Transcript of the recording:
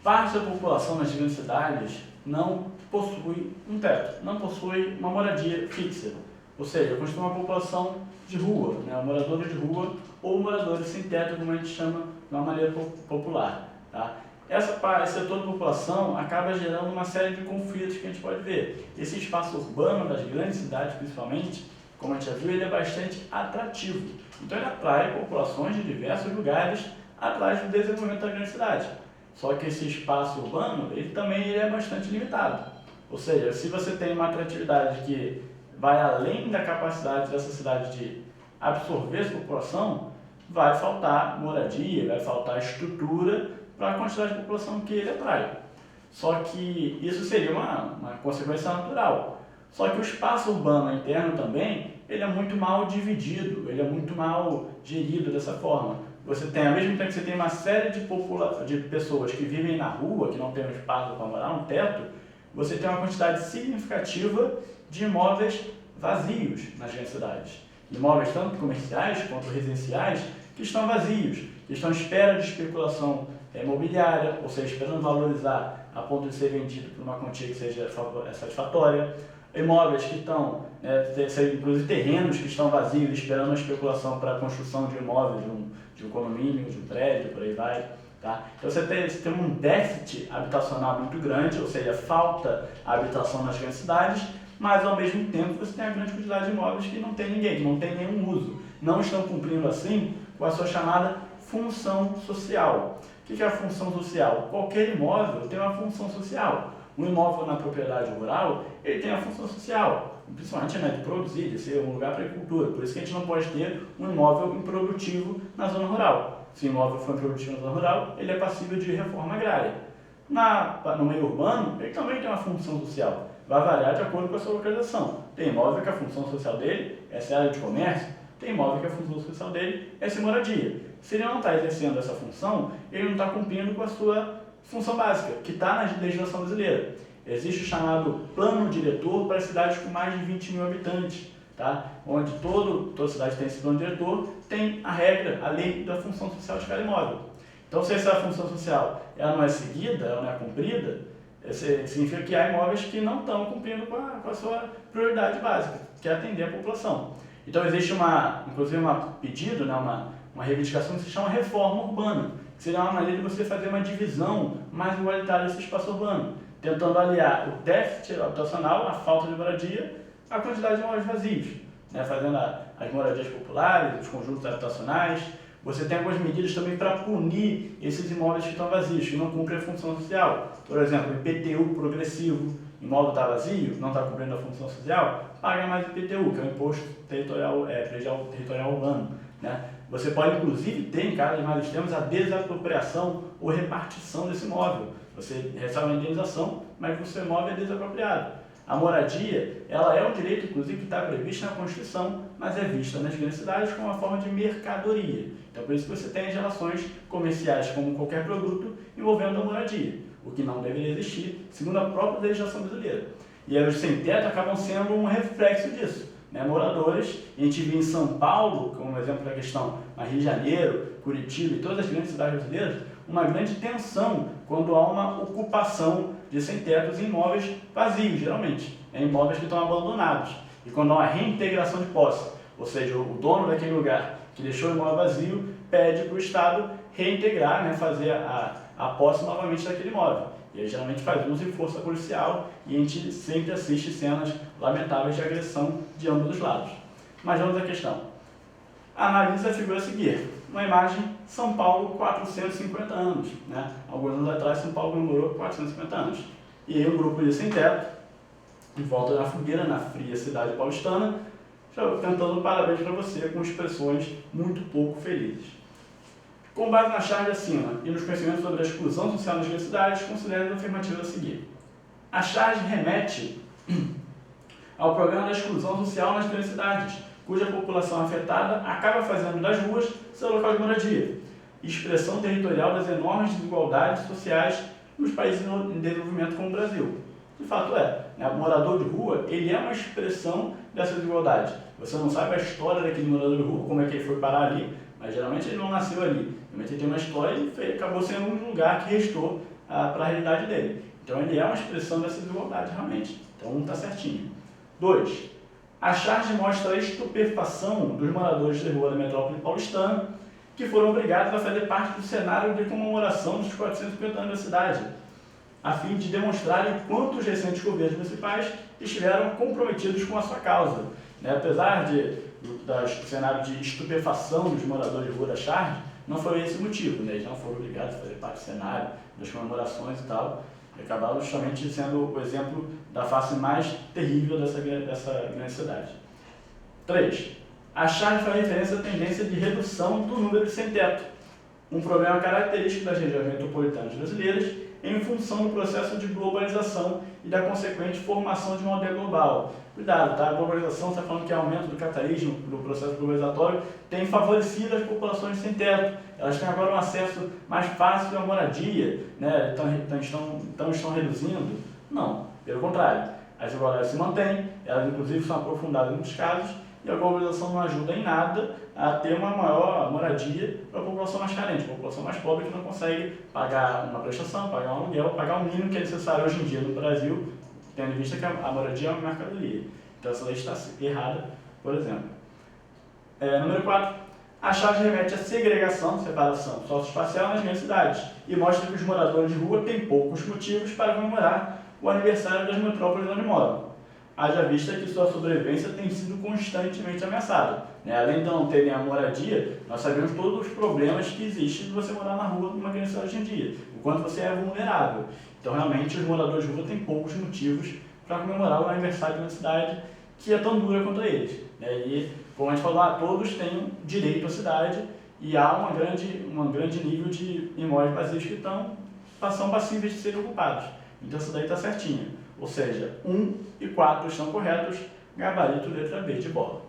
Parte da população nas grandes cidades não possui um teto, não possui uma moradia fixa, ou seja, costuma uma população de rua, né, moradores de rua ou moradores sem teto, como a gente chama de uma maneira popular. Tá? Esse setor da população acaba gerando uma série de conflitos que a gente pode ver. Esse espaço urbano das grandes cidades, principalmente, como a gente já viu, ele é bastante atrativo. Então ele atrai populações de diversos lugares atrás do desenvolvimento da grande cidade. Só que esse espaço urbano, ele também é bastante limitado. Ou seja, se você tem uma atratividade que vai além da capacidade dessa cidade de absorver essa população, vai faltar moradia, vai faltar estrutura para a quantidade de população que ele atrai. Só que isso seria uma consequência natural. Só que o espaço urbano interno também, ele é muito mal dividido, ele é muito mal gerido dessa forma. Você tem, ao mesmo tempo que você tem uma série de pessoas que vivem na rua, que não tem um espaço para morar, um teto, você tem uma quantidade significativa de imóveis vazios nas grandes cidades. Imóveis tanto comerciais quanto residenciais que estão vazios, que estão à espera de especulação imobiliária, ou seja, esperando valorizar a ponto de ser vendido por uma quantia que seja satisfatória. Imóveis que estão, inclusive terrenos que estão vazios, esperando a especulação para a construção de imóveis, de um condomínio, de um prédio, por aí vai. Tá? Então você tem um déficit habitacional muito grande, ou seja, falta habitação nas grandes cidades, mas ao mesmo tempo você tem a grande quantidade de imóveis que não tem ninguém, que não tem nenhum uso. Não estão cumprindo assim com a sua chamada função social. O que é a função social? Qualquer imóvel tem uma função social. Um imóvel na propriedade rural, ele tem a função social, principalmente de produzir, de ser um lugar para a agricultura. Por isso que a gente não pode ter um imóvel improdutivo na zona rural. Se o imóvel for improdutivo na zona rural, ele é passível de reforma agrária. No meio urbano, ele também tem uma função social. Vai variar de acordo com a sua localização. Tem imóvel que a função social dele é ser área de comércio, tem imóvel que a função social dele é ser moradia. Se ele não está exercendo essa função, ele não está cumprindo com a sua função básica, que está na legislação brasileira. Existe o chamado plano diretor para cidades com mais de 20 mil habitantes, tá? Onde toda cidade tem esse plano diretor, tem a regra, a lei da função social de cada imóvel. Então, se essa função social ela não é seguida, ela não é cumprida, significa que há imóveis que não estão cumprindo com a sua prioridade básica, que é atender a população. Então, existe inclusive um pedido, né, uma reivindicação que se chama reforma urbana, que seria uma maneira de você fazer uma divisão mais igualitária desse espaço urbano, tentando aliar o déficit habitacional, a falta de moradia, à quantidade de imóveis vazios, né, fazendo as moradias populares, os conjuntos habitacionais. Você tem algumas medidas também para punir esses imóveis que estão vazios, que não cumprem a função social. Por exemplo, IPTU progressivo, imóvel está vazio, não está cumprindo a função social, paga mais IPTU, que é o Imposto Predial Territorial Urbano. Né? Você pode, inclusive, ter, em casos mais extremos, a desapropriação ou repartição desse imóvel. Você recebe uma indenização, mas o seu imóvel é desapropriado. A moradia, ela é um direito, inclusive, que está previsto na Constituição, mas é vista nas grandes cidades como uma forma de mercadoria. Então, por isso que você tem as relações comerciais, como qualquer produto, envolvendo a moradia, o que não deveria existir, segundo a própria legislação brasileira. E aí, os sem-teto acabam sendo um reflexo disso. Né? Moradores, a gente viu em São Paulo, como exemplo da questão, mas Rio de Janeiro, Curitiba e todas as grandes cidades brasileiras, uma grande tensão quando há uma ocupação de sem-tetos em imóveis vazios, geralmente, imóveis que estão abandonados. E quando há uma reintegração de posse, ou seja, o dono daquele lugar que deixou o imóvel vazio pede para o Estado reintegrar, né, fazer a posse novamente daquele imóvel. E aí geralmente faz uso de força policial e a gente sempre assiste cenas lamentáveis de agressão de ambos os lados. Mas vamos à questão. Analise a figura a seguir. Uma imagem, São Paulo, 450 anos. Né? Alguns anos atrás, São Paulo comemorou 450 anos. E aí um grupo de sem-teto, em volta da fogueira, na fria cidade paulistana, cantando parabéns para você com expressões muito pouco felizes. Com base na charge acima e nos conhecimentos sobre a exclusão social nas grandes cidades, considere as afirmativas a seguir. A charge remete ao programa da exclusão social nas grandes cidades, cuja população afetada acaba fazendo das ruas seu local de moradia, expressão territorial das enormes desigualdades sociais nos países em desenvolvimento como o Brasil. De fato é, né? O morador de rua, ele é uma expressão dessa desigualdade. Você não sabe a história daquele morador de rua, como é que ele foi parar ali, mas geralmente ele não nasceu ali. Realmente ele tem uma história e acabou sendo um lugar que restou para a realidade dele. Então ele é uma expressão dessa desigualdade realmente. Então um está certinho. 2. A charge mostra a estupefação dos moradores de rua da metrópole paulistana que foram obrigados a fazer parte do cenário de comemoração dos 450 anos da cidade, a fim de demonstrarem quanto os recentes governos municipais estiveram comprometidos com a sua causa. Apesar do cenário de estupefação dos moradores de rua da charge, não foi esse o motivo, eles não foram obrigados a fazer parte do cenário, das comemorações e tal, e acabaram justamente sendo o exemplo da face mais terrível dessa grande cidade. 3. A charge faz referência à tendência de redução do número de sem-teto, um problema característico das regiões metropolitanas brasileiras em função do processo de globalização e da consequente formação de um modelo global. Cuidado, tá? A globalização está falando que o aumento do capitalismo, do processo globalizatório, tem favorecido as populações sem teto. Elas têm agora um acesso mais fácil à moradia, então estão reduzindo? Não, pelo contrário. As desigualdades se mantêm, elas inclusive são aprofundadas em muitos casos, e a globalização não ajuda em nada a ter uma maior moradia para a população mais carente, a população mais pobre que não consegue pagar uma prestação, pagar um aluguel, pagar o mínimo que é necessário hoje em dia no Brasil, tendo em vista que a moradia é uma mercadoria. Então essa lei está errada, por exemplo. Número 4. A charge remete à segregação, separação socioespacial nas grandes cidades e mostra que os moradores de rua têm poucos motivos para comemorar o aniversário das metrópoles onde moram. Haja vista que sua sobrevivência tem sido constantemente ameaçada. Além de não terem a moradia, nós sabemos todos os problemas que existem de você morar na rua numa grande cidade hoje em dia, o quanto você é vulnerável. Então, realmente, os moradores de rua têm poucos motivos para comemorar o aniversário de uma cidade que é tão dura quanto eles. E, como a gente falou, todos têm direito à cidade e há um grande nível de imóveis vazios que são passíveis de serem ocupados. Então, essa daí está certinha. Ou seja, 1 e 4 estão corretos, gabarito letra B de bola.